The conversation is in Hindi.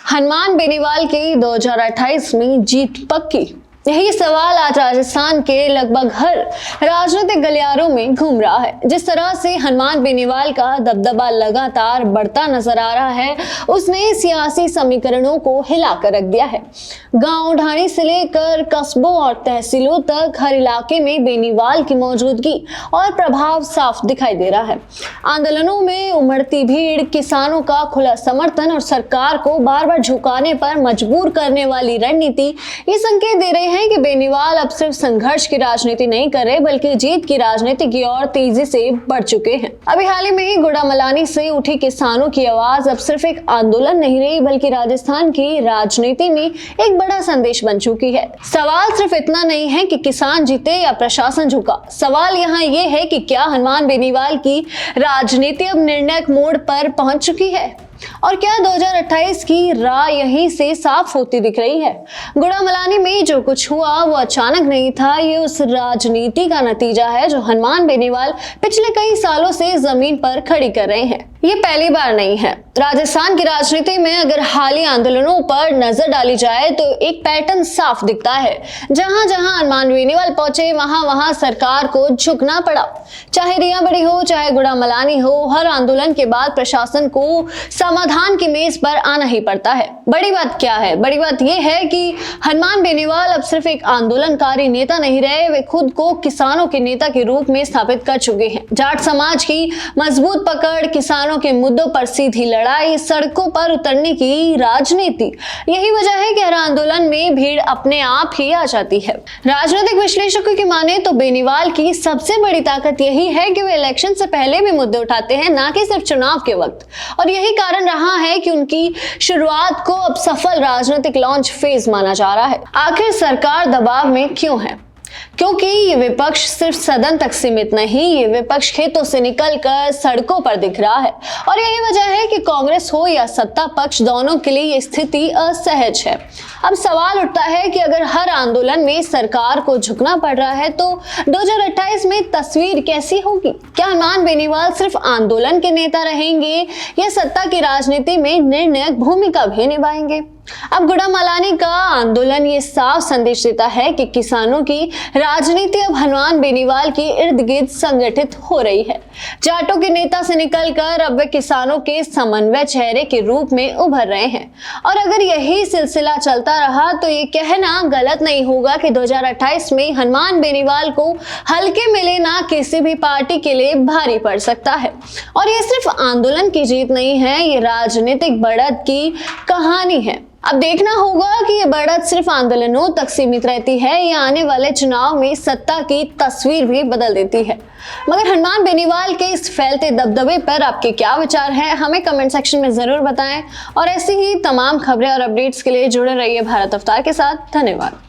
हनुमान बेनीवाल की 2028 में जीत पक्की? यही सवाल आज राजस्थान के लगभग हर राजनीतिक गलियारों में घूम रहा है। जिस तरह से हनुमान बेनीवाल का दबदबा लगातार बढ़ता नजर आ रहा है, उसने सियासी समीकरणों को हिलाकर रख दिया है। गांव ढाणी से लेकर कस्बों और तहसीलों तक हर इलाके में बेनीवाल की मौजूदगी और प्रभाव साफ दिखाई दे रहा है। आंदोलनों में उमड़ती भीड़, किसानों का खुला समर्थन और सरकार को बार बार झुकाने पर मजबूर करने वाली रणनीति ये संकेत दे रहे हैं कि बेनीवाल अब सिर्फ संघर्ष की राजनीति नहीं कर रहे, बल्कि जीत की राजनीति की ओर तेजी से बढ़ चुके हैं। अभी हाल ही में ही गुड़ामलानी से उठी किसानों की आवाज अब सिर्फ एक आंदोलन नहीं रही, बल्कि राजस्थान की राजनीति में एक बड़ा संदेश बन चुकी है। सवाल सिर्फ इतना नहीं है कि किसान जीते या प्रशासन झुका, सवाल यहाँ ये है कि क्या हनुमान बेनीवाल की राजनीति अब निर्णायक मोड़ पर पहुंच चुकी है और क्या 2028 की राह यहीं से साफ होती दिख रही है। गुड़ामलानी में जो कुछ हुआ वो अचानक नहीं था, ये उस राजनीति का नतीजा है जो हनुमान बेनीवाल पिछले कई सालों से जमीन पर खड़ी कर रहे हैं। ये पहली बार नहीं है। राजस्थान की राजनीति में अगर हाली आंदोलनों पर नजर डाली जाए तो एक पैटर्न साफ दिखता है। जहां जहां हनुमान बेनीवाल पहुंचे वहां वहां सरकार को झुकना पड़ा। चाहे रिया बड़ी हो, चाहे गुड़ामलानी हो, हर आंदोलन के बाद प्रशासन को समाधान की मेज पर आना ही पड़ता है। बड़ी बात क्या है? बड़ी बात यह है कि हनुमान बेनीवाल अब सिर्फ एक आंदोलनकारी नेता नहीं रहे, वे खुद को किसानों के नेता के रूप में स्थापित कर चुके हैं। जाट समाज की मजबूत पकड़, किसानों के मुद्दों पर सीधी लड़ाई, सड़कों पर उतरने की राजनीति, यही वजह है कि हर आंदोलन में भीड़ अपने आप ही आ जाती है। राजनीतिक विश्लेषकों की माने तो बेनीवाल की सबसे बड़ी ताकत यही है कि वे इलेक्शन से पहले भी मुद्दे उठाते हैं, ना कि सिर्फ चुनाव के वक्त। और यही कारण रहा है कि उनकी शुरुआत को अब सफल राजनीतिक लॉन्च फेज माना जा रहा है। आखिर सरकार दबाव में क्यों है? क्योंकि ये विपक्ष सिर्फ सदन तक सीमित नहीं, ये विपक्ष खेतों से निकलकर सड़कों पर दिख रहा है। और यही वजह है कि कांग्रेस हो या सत्ता पक्ष, दोनों के लिए ये स्थिति असहज है। अब सवाल उठता है कि अगर हर आंदोलन में सरकार को झुकना पड़ रहा है तो 2028 में तस्वीर कैसी होगी? क्या हनुमान बेनीवाल सिर्फ आंदोलन के नेता रहेंगे या सत्ता की राजनीति में निर्णायक भूमिका भी निभाएंगे? अब गुड़ामलानी का आंदोलन ये साफ संदेश देता है कि किसानों की राजनीति अब हनुमान बेनीवाल के इर्द गिर्द संगठित हो रही है। जाटों के नेता से निकलकर अब वे किसानों के समन्वय चेहरे के रूप में उभर रहे हैं। और अगर यही सिलसिला चलता रहा तो ये कहना गलत नहीं होगा कि 2028 में हनुमान बेनीवाल को हल्के में लेना किसी भी पार्टी के लिए भारी पड़ सकता है। और ये सिर्फ आंदोलन की जीत नहीं है, ये राजनीतिक बढ़त की कहानी है। अब देखना होगा कि ये बढ़त सिर्फ आंदोलनों तक सीमित रहती है या आने वाले चुनाव में सत्ता की तस्वीर भी बदल देती है। मगर हनुमान बेनीवाल के इस फैलते दबदबे पर आपके क्या विचार है, हमें कमेंट सेक्शन में जरूर बताएं। और ऐसी ही तमाम खबरें और अपडेट्स के लिए जुड़े रहिए भारत अवतार के साथ। धन्यवाद।